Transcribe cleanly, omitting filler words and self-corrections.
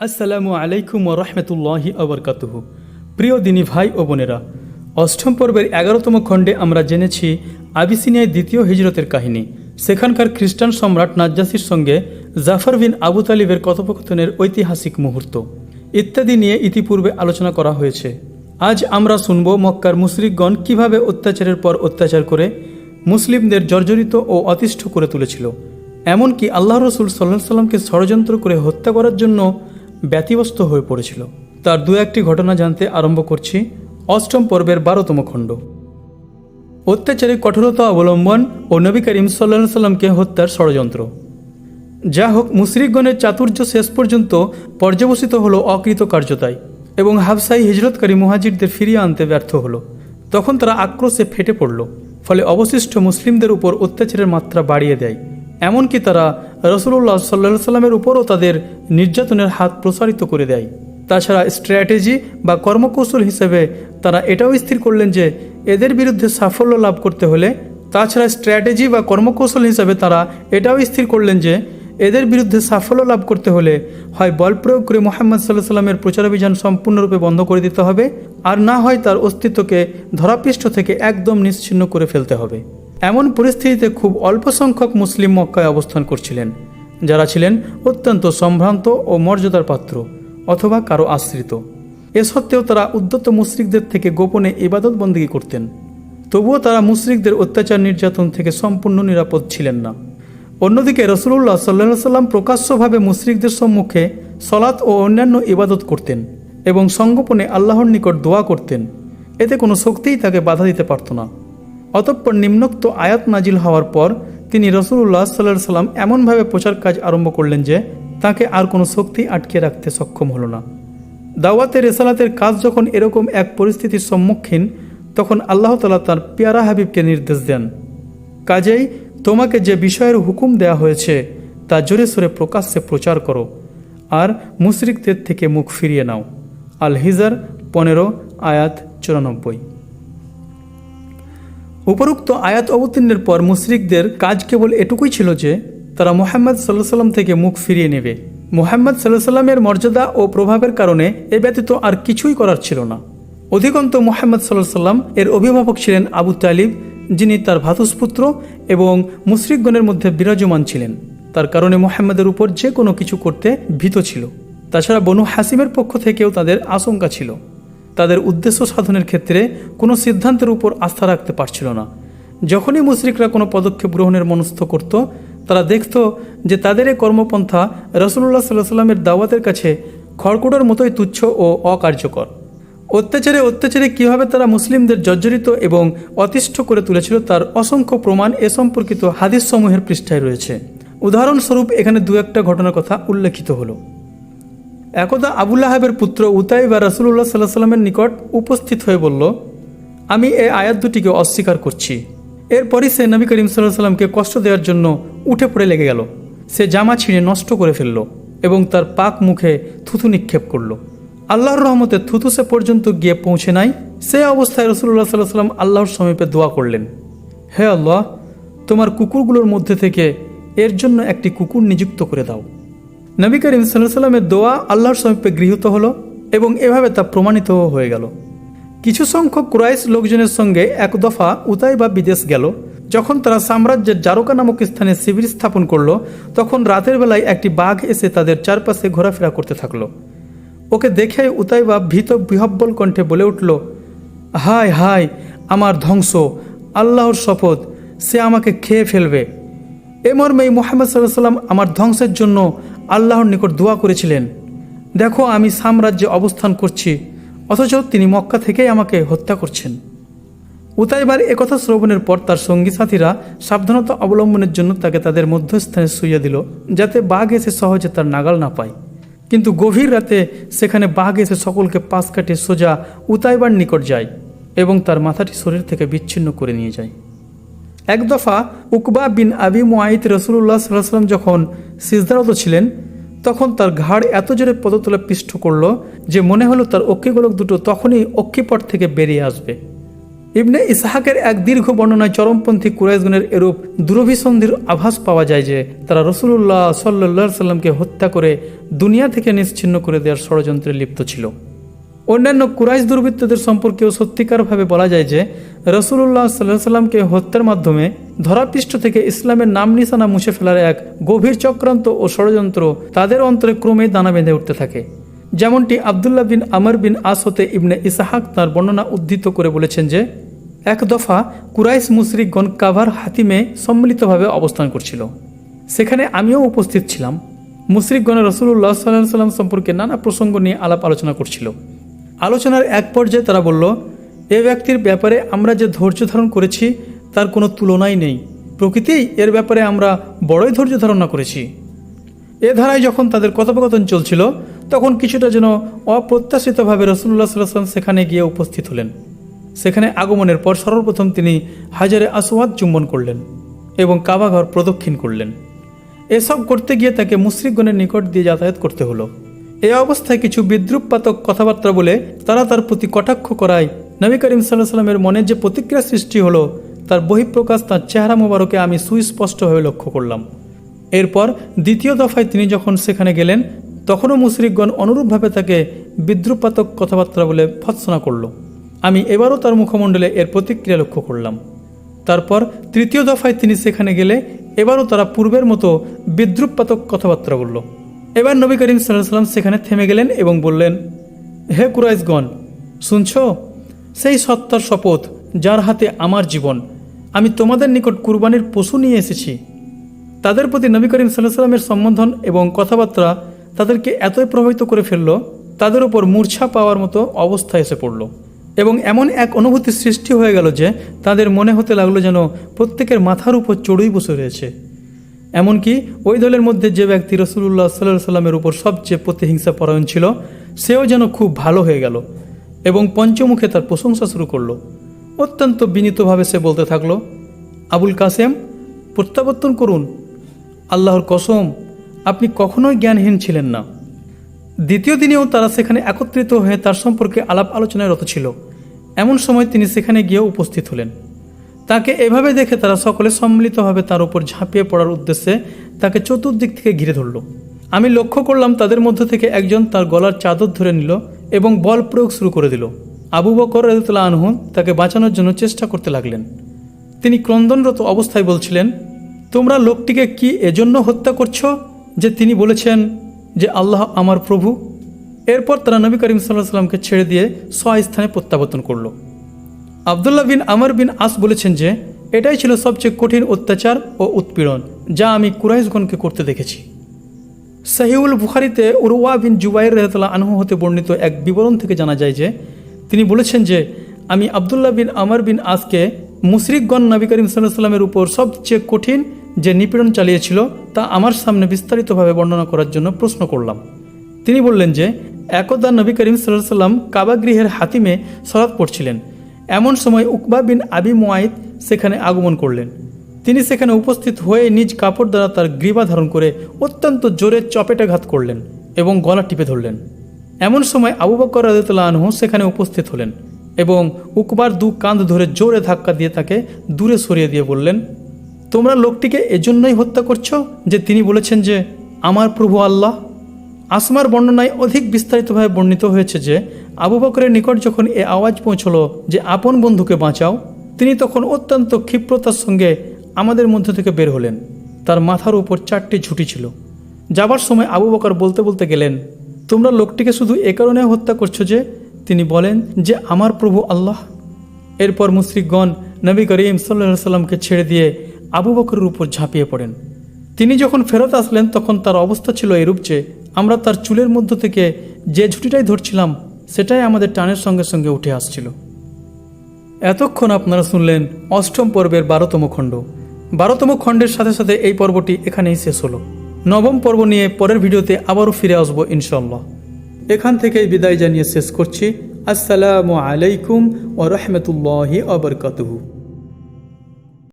আসসালামু আলাইকুম ওরহমতুল্লাহি আবরকাতুহু। প্রিয় দিনী ভাই ও বোনেরা, অষ্টম পর্বের 11তম খণ্ডে আমরা জেনেছি আবিসিনিয়ায় দ্বিতীয় হিজরতের কাহিনী। সেখানকার খ্রিস্টান সম্রাট নাজ্জাসির সঙ্গে জাফর বিন আবু তালিবের কথোপকথনের ঐতিহাসিক মুহূর্ত ইত্যাদি নিয়ে ইতিপূর্বে আলোচনা করা হয়েছে। আজ আমরা শুনব মক্কার মুশরিকগণ কিভাবে অত্যাচারের পর অত্যাচার করে মুসলিমদের জর্জরিত ও অতিষ্ঠ করে তুলেছিল, এমনকি আল্লাহ রসুল সাল্লাল্লাহু আলাইহি সাল্লামকে ষড়যন্ত্র করে হত্যা করার জন্য ব্যতিব্যস্ত হয়ে পড়েছিল। তার দু একটি ঘটনা জানতে আরম্ভ করছি অষ্টম পর্বের 12তম খণ্ড। অত্যাচারে কঠোরতা অবলম্বন ও নবী করিম সাল্লাল্লাহু আলাইহি সাল্লামকে হত্যার ষড়যন্ত্র। যা হোক, মুশরিকগণের চাতুর্য শেষ পর্যন্ত পর্যবসিত হলো অকৃতকার্যতায় এবং হাবশায় হিজরতকারী মুহাজিরদের ফিরিয়ে আনতে ব্যর্থ হলো। তখন তারা আক্রোশে ফেটে পড়ল, ফলে অবশিষ্ট মুসলিমদের উপর অত্যাচারের মাত্রা বাড়িয়ে দেয়। এমনকি তারা রাসূলুল্লাহ সাল্লাল্লাহু আলাইহি সাল্লামের উপরও তাদের নির্যাতনের হাত প্রসারিত করে দেয়। তাছাড়া স্ট্র্যাটেজি বা কর্মকৌশল হিসেবে তারা এটাও স্থির করলেন যে এদের বিরুদ্ধে সাফল্য লাভ করতে হলে হয় বল প্রয়োগ করে মুহাম্মদ সাল্লাল্লাহু আলাইহি সাল্লামের প্রচারাভিযান সম্পূর্ণরূপে বন্ধ করে দিতে হবে, আর না হয় তার অস্তিত্বকে ধরাপৃষ্ঠ থেকে একদম নিশ্চিহ্ন করে ফেলতে হবে। এমন পরিস্থিতিতে খুব অল্প সংখ্যক মুসলিম মক্কায় অবস্থান করছিলেন, যারা ছিলেন অত্যন্ত সম্ভ্রান্ত ও মর্যাদার পাত্র অথবা কারো আশ্রিত। এ সত্ত্বেও তারা উদ্যত মুশরিকদের থেকে গোপনে ইবাদত বন্দেগী করতেন। তবুও তারা মুশরিকদের অত্যাচার নির্যাতন থেকে সম্পূর্ণ নিরাপদ ছিলেন না। অন্যদিকে রাসূলুল্লাহ সাল্লাল্লাহু আলাইহি সাল্লাম প্রকাশ্যভাবে মুশরিকদের সম্মুখে সলাত ও অন্যান্য ইবাদত করতেন এবং সংগোপনে আল্লাহর নিকট দোয়া করতেন। এতে কোনো শক্তিই তাকে বাধা দিতে পারত না। অতঃপর নিম্নোক্ত আয়াত নাজিল হওয়ার পর তিনি রাসূলুল্লাহ সাল্লাল্লাহু আলাইহি সাল্লাম এমনভাবে প্রচার কাজ আরম্ভ করলেন যে তাকে আর কোনো শক্তি আটকে রাখতে সক্ষম হলো না। দাওয়াতের রিসালাতের কাজ যখন এরকম এক পরিস্থিতির সম্মুখীন, তখন আল্লাহ তাআলা তার পেয়ারা হাবিবকে নির্দেশ দেন, কাজেই তোমাকে যে বিষয়ের হুকুম দেয়া হয়েছে তা জোরে সোরে প্রকাশ্যে প্রচার করো আর মুশরিকদের থেকে মুখ ফিরিয়ে নাও। আল হিজর 15 আয়াত 94। উপরোক্ত আয়াত অবতীর্ণের পর মুশরিকদের কাজ কেবল এটুকুই ছিল যে তারা মুহাম্মদ সাল্লাল্লাহু আলাইহি সাল্লাম থেকে মুখ ফিরিয়ে নেবে। মুহাম্মদ সাল্লাল্লাহু আলাইহি সাল্লামের মর্যাদা ও প্রভাবের কারণে এ ব্যতীত আর কিছুই করার ছিল না। অধিকন্ত মুহাম্মদ সাল্লাল্লাহু আলাইহি সাল্লাম এর অভিভাবক ছিলেন আবু তালিব, যিনি তার ভ্রাতুষ্পুত্র এবং মুশরিকগণের মধ্যে বিরাজমান ছিলেন। তার কারণে মুহাম্মদের উপর যে কোনো কিছু করতে ভীত ছিল। তাছাড়া বনু হাসিমের পক্ষ থেকেও তাদের আশঙ্কা ছিল। তাদের উদ্দেশ্য সাধনের ক্ষেত্রে কোনো সিদ্ধান্তের উপর আস্থা রাখতে পারছিল না। যখনই মুশরিকরা কোনো পদক্ষেপ গ্রহণের মনস্থ করত, তারা দেখত যে তাদের এই কর্মপন্থা রাসূলুল্লাহ সাল্লাল্লাহু আলাইহি সাল্লামের দাওয়াতের কাছে খড়কুটোর মতোই তুচ্ছ ও অকার্যকর। অত্যাচারে কীভাবে তারা মুসলিমদের জর্জরিত এবং অতিষ্ঠ করে তুলেছিল তার অসংখ্য প্রমাণ এ সম্পর্কিত হাদিস সমূহের পৃষ্ঠায় রয়েছে। উদাহরণস্বরূপ এখানে দু একটা ঘটনার কথা উল্লেখিত হলো। একদা আবু লাহাবের পুত্র উতাইবা রাসূলুল্লাহ সাল্লাল্লাহু আলাইহি সাল্লামের নিকট উপস্থিত হয়ে বলল, আমি এই আয়াত দুটিকে অস্বীকার করছি। এরপরই সে নবী করিম সাল্লাল্লাহু আলাইহি সাল্লামকে কষ্ট দেওয়ার জন্য উঠে পড়ে লেগে গেল। সে জামা ছিঁড়ে নষ্ট করে ফেলল এবং তার পাক মুখে থুথু নিক্ষেপ করল। আল্লাহর রহমতে থুথু সে পর্যন্ত গিয়ে পৌঁছে নাই। সে অবস্থায় রাসূলুল্লাহ সাল্লাল্লাহু আলাইহি সাল্লাম আল্লাহর সমীপে দোয়া করলেন, হে আল্লাহ, তোমার কুকুরগুলোর মধ্যে থেকে এর জন্য একটি কুকুর নিযুক্ত করে দাও। নবী করিম সাল্লাল্লাহু আলাইহি সাল্লামের দোয়া আল্লাহর সমীপে গৃহীত হলো এবং এভাবে তা প্রমাণিত হয়ে গেল। কিছু সংখ্যক কুরাইশ লোকজনের সঙ্গে এক দফা উতাইবা বিদেশ গেল। যখন তারা সাম্রাজ্যের জারকা নামক স্থানে শিবির স্থাপন করলো, তখন রাতের বেলায় একটি বাঘ এসে তাদের চারপাশে ঘোরাফেরা করতে থাকলো। ওকে দেখে উতাইবা ভীত বিহব্বল কণ্ঠে বলে উঠল, হায় হায়, আমার ধ্বংস, আল্লাহর শপথ, সে আমাকে খেয়ে ফেলবে। এ মর্মেই মুহাম্মদ সাল্লাল্লাহু আলাইহি সাল্লাম আমার ধ্বংসের জন্য আল্লাহর নিকট দোয়া করেছিলেন। দেখো, আমি সাম্রাজ্যে অবস্থান করছি, অথচ তিনি মক্কা থেকেই আমাকে হত্যা করছেন। উতাইবার একথা শ্রবণের পর তার সঙ্গী সাথীরা সাবধানতা অবলম্বনের জন্য তাকে তাদের মধ্যস্থানে শুইয়ে দিল, যাতে বাঘ এসে সহজে তার নাগাল না পায়। কিন্তু গভীর রাতে সেখানে বাঘ এসে সকলকে পাশ কাটিয়ে সোজা উতাইবার নিকট যায় এবং তার মাথাটি শরীর থেকে বিচ্ছিন্ন করে নিয়ে যায়। এক দফা উকবা বিন আবি মুআইত রাসূলুল্লাহ সাল্লাল্লাহু আলাইহি সাল্লাম যখন সিজদারত ছিলেন, তখন তার ঘাড় এত জোরে পদতলে পিষ্ট করল যে মনে হলো তার অক্ষিগোলক দুটো তখনই অক্ষিপট থেকে বেরিয়ে আসবে। ইবনে ইসহাকের এক দীর্ঘ বর্ণনায় চরমপন্থী কুরাইশগণের এরূপ দুরভিসন্ধির আভাস পাওয়া যায় যে তারা রাসূলুল্লাহ সাল্লাল্লাহু আলাইহি সাল্লামকে হত্যা করে দুনিয়া থেকে নিশ্চিহ্ন করে দেওয়ার ষড়যন্ত্রে লিপ্ত ছিল। অন্যান্য কুরাইশ দুর্বৃত্তদের সম্পর্কেও সত্যিকারভাবে বলা যায় যে রাসূলুল্লাহ সাল্লাল্লাহু আলাইহি সাল্লামকে হত্যার মাধ্যমে ধরাপৃষ্ঠ থেকে ইসলামের নাম নিশানা মুছে ফেলার এক গভীর চক্রান্ত ও ষড়যন্ত্র তাদের অন্তরে ক্রমেই দানা বেঁধে উঠতে থাকে। যেমনটি আবদুল্লাহ বিন আমর বিন আস হতে ইবনে ইসহাক তার বর্ণনা উদ্ধৃত করে বলেছেন যে এক দফা কুরাইশ মুশরিকগণ কাভার হাতিমে সম্মিলিতভাবে অবস্থান করছিল। সেখানে আমিও উপস্থিত ছিলাম। মুশরিকগণ রাসূলুল্লাহ সাল্লাল্লাহু আলাইহি সাল্লাম সম্পর্কে নানা প্রসঙ্গ নিয়ে আলাপ আলোচনা করছিল। আলোচনার এক পর্যায়ে তারা বলল, এ ব্যক্তির ব্যাপারে আমরা যে ধৈর্য ধারণ করেছি তার কোনো তুলনাই নেই। প্রকৃতিই এর ব্যাপারে আমরা বড়ই ধৈর্য ধারণা করেছি। এ ধারায় যখন তাদের কথোপকথন চলছিল তখন কিছুটা যেন অপ্রত্যাশিতভাবে রাসূলুল্লাহ সাল্লাল্লাহু আলাইহি ওয়াসাল্লাম সেখানে গিয়ে উপস্থিত হলেন। সেখানে আগমনের পর সর্বপ্রথম তিনি হাজারে আসওয়াদ চুম্বন করলেন এবং কাবাঘর প্রদক্ষিণ করলেন। এসব করতে গিয়ে তাকে মুশরিকগণের নিকট দিয়ে যাতায়াত করতে হলো। এই অবস্থায় কিছু বিদ্রুপপাতক কথাবার্তা বলে তারা তার প্রতি কটাক্ষ করায় নবী করিম সাল্লাল্লাহু আলাইহি ওয়াসাল্লামের মনে যে প্রতিক্রিয়া সৃষ্টি হলো তার বহিঃপ্রকাশ তার চেহারা মোবারকে আমি সুস্পষ্টভাবে লক্ষ্য করলাম। এরপর দ্বিতীয় দফায় তিনি যখন সেখানে গেলেন তখনও মুশরিকগণ অনুরূপভাবে তাকে বিদ্রুপপাতক কথাবার্তা বলে ভৎসনা করল। আমি এবারও তার মুখমণ্ডলে এর প্রতিক্রিয়া লক্ষ্য করলাম। তারপর তৃতীয় দফায় তিনি সেখানে গেলে এবারও তারা পূর্বের মতো বিদ্রুপপাতক কথাবার্তা বলল। এবার নবী করিম সাল্লাল্লাহু আলাইহি ওয়াসাল্লাম সেখানে থেমে গেলেন এবং বললেন, হে কুরাইশগণ, শুনছ? সেই সত্তার শপথ যার হাতে আমার জীবন, আমি তোমাদের নিকট কুরবানির পশু নিয়ে এসেছি। তাদের প্রতি নবী করিম সাল্লাল্লাহু আলাইহি ওয়াসাল্লামের সম্বোধন এবং কথাবার্তা তাদেরকে এতই প্রভাবিত করে ফেলল, তাদের উপর মূর্ছা পাওয়ার মতো অবস্থা এসে পড়ল এবং এমন এক অনুভূতি সৃষ্টি হয়ে গেল যে তাদের মনে হতে লাগলো যেন প্রত্যেকের মাথার উপর চড়ুই বসে রয়েছে। এমনকি ওই দলের মধ্যে যে ব্যক্তি রাসূলুল্লাহ সাল্লাল্লাহু আলাইহি সাল্লামের উপর সবচেয়ে প্রতিহিংসা পরায়ণ ছিল সেও যেন খুব ভালো হয়ে গেল এবং পঞ্চমুখে তার প্রশংসা শুরু করলো। অত্যন্ত বিনীতভাবে সে বলতে থাকলো, আবুল কাসেম, প্রত্যাবর্তন করুন। আল্লাহর কসম, আপনি কখনোই জ্ঞানহীন ছিলেন না। দ্বিতীয় দিনেও তারা সেখানে একত্রিত হয়ে তার সম্পর্কে আলাপ আলোচনায় রত ছিল। এমন সময় তিনি সেখানে গিয়ে উপস্থিত হলেন। তাকে এভাবে দেখে তারা সকলে সম্মিলিতভাবে তার উপর ঝাঁপিয়ে পড়ার উদ্দেশ্যে তাকে চতুর্দিক থেকে ঘিরে ধরল। আমি লক্ষ্য করলাম তাদের মধ্য থেকে একজন তার গলার চাদর ধরে নিল এবং বল প্রয়োগ শুরু করে দিল। আবু বকর রাদিয়াল্লাহু আনহু তাকে বাঁচানোর জন্য চেষ্টা করতে লাগলেন। তিনি ক্রন্দনরত অবস্থায় বলছিলেন, তোমরা লোকটিকে কি এজন্য হত্যা করছো যে তিনি বলেছেন যে আল্লাহ আমার প্রভু? এরপর তারা নবী করিম সাল্লাল্লাহু আলাইহি ওয়াসাল্লামকে ছেড়ে দিয়ে স্বস্থানে প্রত্যাবর্তন করল। আবদুল্লাহ বিন আমর বিন আস বলেছেন যে এটাই ছিল সবচেয়ে কঠিন অত্যাচার ও উৎপীড়ন যা আমি কুরাইশগণকে করতে দেখেছি। সহিহুল বুখারীতে উরওয়া বিন জুবাইর রাদিয়াল্লাহু আনহু হতে বর্ণিত এক বিবরণ থেকে জানা যায় যে তিনি বলেছেন যে আমি আবদুল্লাহ বিন আমর বিন আসকে মুশরিকগণ নবী করিম সাল্লাল্লাহু আলাইহি ওয়াসাল্লামের উপর সবচেয়ে কঠিন যে নিপীড়ন চালিয়েছিল তা আমার সামনে বিস্তারিতভাবে বর্ণনা করার জন্য প্রশ্ন করলাম। তিনি বললেন যে একদা নবী করিম সাল্লাল্লাহু আলাইহি ওয়াসাল্লাম কাবা গৃহের হাতিমে সালাত পড়ছিলেন। এমন সময় উকবা বিন আবি মুআইত সেখানে আগমন করলেন। তিনি সেখানে উপস্থিত হয়ে নিজ কাপড় দ্বারা তার গ্রীবা ধারণ করে অত্যন্ত জোরে চপেটাঘাত করলেন এবং গলা টিপে ধরলেন। এমন সময় আবু বকর রাদিয়াল্লাহু আনহু সেখানে উপস্থিত হলেন এবং উকবার দু কাঁধ ধরে জোরে ধাক্কা দিয়ে তাকে দূরে সরিয়ে দিয়ে বললেন, তোমরা লোকটিকে এজন্যই হত্যা করছো যে তিনি বলেছেন যে আমার প্রভু আল্লাহ। আসমার বর্ণনায় অধিক বিস্তারিতভাবে বর্ণিত হয়েছে যে আবু বকরের নিকট যখন এ আওয়াজ পৌঁছল যে আপন বন্ধুকে বাঁচাও, তিনি তখন অত্যন্ত ক্ষিপ্রতার সঙ্গে আমাদের মধ্য থেকে বের হলেন। তার মাথার উপর 4টি ঝুঁটি ছিল। যাবার সময় আবু বকর বলতে বলতে গেলেন, তোমরা লোকটিকে শুধু এ কারণে হত্যা করছো যে তিনি বলেন যে আমার প্রভু আল্লাহ। এরপর মুশরিকগণ নবী করিম সাল্লাল্লাহু আলাইহি ওয়াসাল্লামকে ছেড়ে দিয়ে আবু বকরের উপর ঝাঁপিয়ে পড়েন। তিনি যখন ফেরত আসলেন তখন তার অবস্থা ছিল এরূপ যে আমরা তার চুলের মধ্য থেকে যে ঝুঁটিটাই ধরছিলাম সেটাই আমাদের টানের সঙ্গে সঙ্গে উঠে আসছিল। এতক্ষণ আপনারা শুনলেন 8ম পর্বের 12তম খণ্ড। 12তম খণ্ডের সাথে সাথে এই পর্বটি এখানেই শেষ হলো। 9ম পর্ব নিয়ে পরের ভিডিওতে আবারও ফিরে আসবো ইনশাআল্লাহ। এখান থেকেই বিদায় জানিয়ে শেষ করছি। আসসালামু আলাইকুম ওয়া রাহমাতুল্লাহি ওয়া বারাকাতুহু।